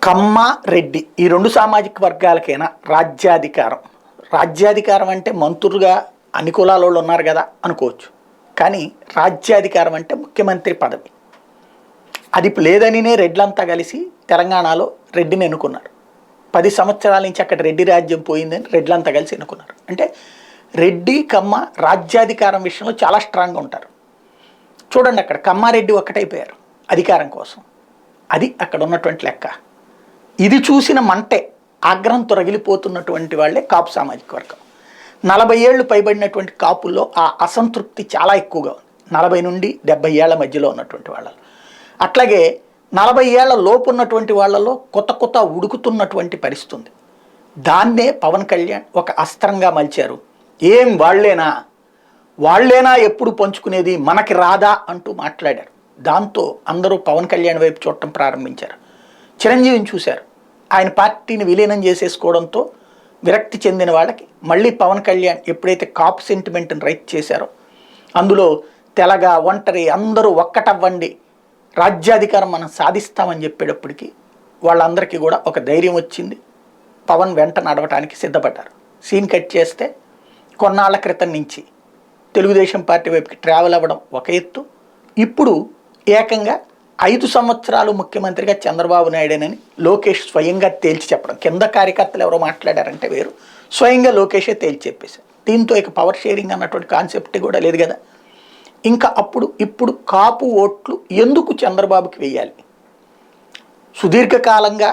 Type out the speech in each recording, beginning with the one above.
కమ్మ రెడ్డి ఈ రెండు సామాజిక వర్గాలకైనా రాజ్యాధికారం అంటే మంత్రులుగా అన్ని కులాల వాళ్ళు ఉన్నారు కదా అనుకోవచ్చు. కానీ రాజ్యాధికారం అంటే ముఖ్యమంత్రి పదవి. అది లేదనినే రెడ్లంతా కలిసి తెలంగాణలో రెడ్డిని ఎన్నుకున్నారు. 10 సంవత్సరాల నుంచి అక్కడ రెడ్డి రాజ్యం పోయిందని రెడ్లంతా కలిసి ఎన్నుకున్నారు. అంటే రెడ్డి కమ్మ రాజ్యాధికారం విషయంలో చాలా స్ట్రాంగ్గా ఉంటారు. చూడండి, అక్కడ కమ్మారెడ్డి ఒక్కటైపోయారు అధికారం కోసం. అది అక్కడ ఉన్నటువంటి లెక్క. ఇది చూసిన మంటే ఆగ్రహంతో రగిలిపోతున్నటువంటి వాళ్ళే కాపు సామాజిక వర్గం. 40 ఏళ్ళు పైబడినటువంటి కాపుల్లో ఆ అసంతృప్తి చాలా ఎక్కువగా ఉంది. 40 నుండి 70 ఏళ్ల మధ్యలో ఉన్నటువంటి వాళ్ళలో. అట్లాగే 40 ఏళ్ల లోపు ఉన్నటువంటి వాళ్ళలో కొత్త ఉడుకుతున్నటువంటి పరిస్థితి ఉంది. దాన్నే పవన్ కళ్యాణ్ ఒక అస్త్రంగా మలిచారు. ఏం వాళ్ళేనా ఎప్పుడు పంచుకునేది, మనకి రాదా అంటూ మాట్లాడారు. దాంతో అందరూ పవన్ కళ్యాణ్ వైపు చూడటం ప్రారంభించారు. చిరంజీవిని చూశారు. ఆయన పార్టీని విలీనం చేసేసుకోవడంతో విరక్తి చెందిన వాళ్ళకి మళ్ళీ పవన్ కళ్యాణ్ ఎప్పుడైతే కాపు సెంటిమెంట్ని రైట్ చేశారో, అందులో తెలగ ఒంటరి అందరూ ఒక్కటవ్వండి, రాజ్యాధికారం మనం సాధిస్తామని చెప్పేటప్పటికి వాళ్ళందరికీ కూడా ఒక ధైర్యం వచ్చింది. పవన్ వెంట నడవటానికి సిద్ధపడ్డారు. సీన్ కట్ చేస్తే కొన్నాళ్ల క్రితం నుంచి తెలుగుదేశం పార్టీ వైపుకి ట్రావెల్ అవ్వడం ఒక ఎత్తు. ఇప్పుడు ఏకంగా 5 సంవత్సరాలు ముఖ్యమంత్రిగా చంద్రబాబు నాయుడేనని లోకేష్ స్వయంగా తేల్చి చెప్పడం. కింద కార్యకర్తలు ఎవరో మాట్లాడారంటే వేరు, స్వయంగా లోకేషే తేల్చి చెప్పేశారు. దీంతో ఇక పవర్ షేరింగ్ అన్నటువంటి కాన్సెప్ట్ కూడా లేదు కదా. ఇంకా ఇప్పుడు కాపు ఓట్లు ఎందుకు చంద్రబాబుకి వేయాలి? సుదీర్ఘకాలంగా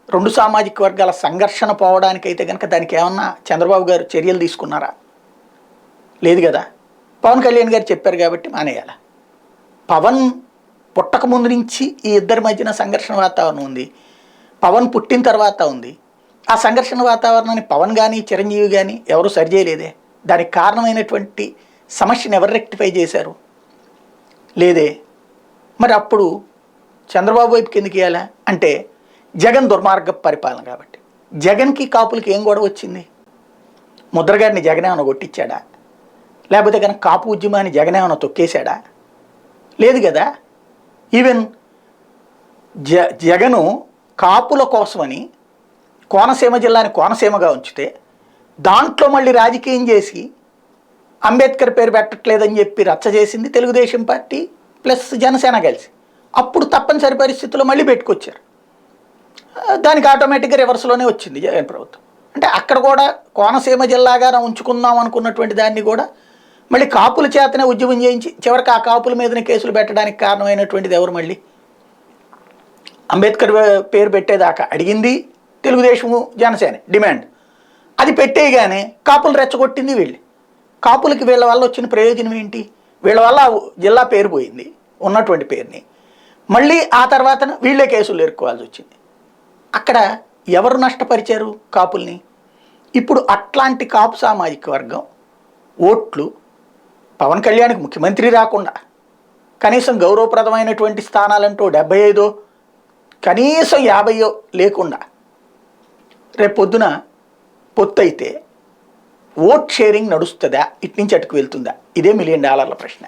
2 సామాజిక వర్గాల సంఘర్షణ పోవడానికైతే కనుక దానికి ఏమన్నా చంద్రబాబు గారు చర్యలు తీసుకున్నారా? లేదు కదా. పవన్ కళ్యాణ్ గారు చెప్పారు కాబట్టి మానేయాల. పవన్ పుట్టక ముందు నుంచి ఈ ఇద్దరి మధ్యన సంఘర్షణ వాతావరణం ఉంది. పవన్ పుట్టిన తర్వాత ఉంది. ఆ సంఘర్షణ వాతావరణాన్ని పవన్ కానీ చిరంజీవి కానీ ఎవరు సరిచేయలేదే. దానికి కారణమైనటువంటి సమస్యను ఎవరు రెక్టిఫై చేశారు? లేదే. మరి అప్పుడు చంద్రబాబు వైపుకి ఎందుకు ఇవ్వాలా అంటే జగన్ దుర్మార్గ పరిపాలన కాబట్టి. జగన్కి కాపులకి ఏం గొడవ వచ్చింది? ముద్రగారిని జగన్ ఏమైనా కొట్టించాడా? లేకపోతే కనుక కాపు ఉద్యమాన్ని జగన్ ఏమైనా తొక్కేశాడా? లేదు కదా. ఈవెన్ జగను కాపుల కోసమని కోనసీమ జిల్లాని కోనసీమగా ఉంచితే దాంట్లో మళ్ళీ రాజకీయం చేసి అంబేద్కర్ పేరు పెట్టట్లేదని చెప్పి రచ్చ చేసింది తెలుగుదేశం పార్టీ ప్లస్ జనసేన కలిసి. అప్పుడు తప్పనిసరి పరిస్థితుల్లో మళ్ళీ పెట్టుకొచ్చారు. దానికి ఆటోమేటిక్గా రివర్స్లోనే వచ్చింది జగన్ ప్రభుత్వం. అంటే అక్కడ కూడా కోనసీమ జిల్లాగా ఉంచుకుందాం అనుకున్నటువంటి దాన్ని కూడా మళ్ళీ కాపుల చేతనే ఉద్యమం చేయించి చివరికి ఆ కాపుల మీదనే కేసులు పెట్టడానికి కారణమైనటువంటిది ఎవరు? మళ్ళీ అంబేద్కర్ పేరు పెట్టేదాకా అడిగింది తెలుగుదేశము జనసేన డిమాండ్. అది పెట్టేయగానే కాపులు రెచ్చగొట్టింది వీళ్ళు. కాపులకి వీళ్ళ వల్ల వచ్చిన ప్రయోజనం ఏంటి? వీళ్ళ వల్ల జిల్లా పేరు పోయింది, ఉన్నటువంటి పేరుని. మళ్ళీ ఆ తర్వాత వీళ్ళే కేసులు ఎదుర్కోవాల్సి వచ్చింది. అక్కడ ఎవరు నష్టపరిచారు? కాపుల్ని. ఇప్పుడు అట్లాంటి కాపు సామాజిక వర్గం ఓట్లు పవన్ కళ్యాణ్కి ముఖ్యమంత్రి రాకుండా కనీసం గౌరవప్రదమైనటువంటి స్థానాలంటూ 75 కనీసం 50 లేకుండా రేపొద్దున పొత్తు అయితే ఓట్ షేరింగ్ నడుస్తుందా? ఇటు నుంచి అటుకు వెళ్తుందా? ఇదే $1 మిలియన్ ప్రశ్న.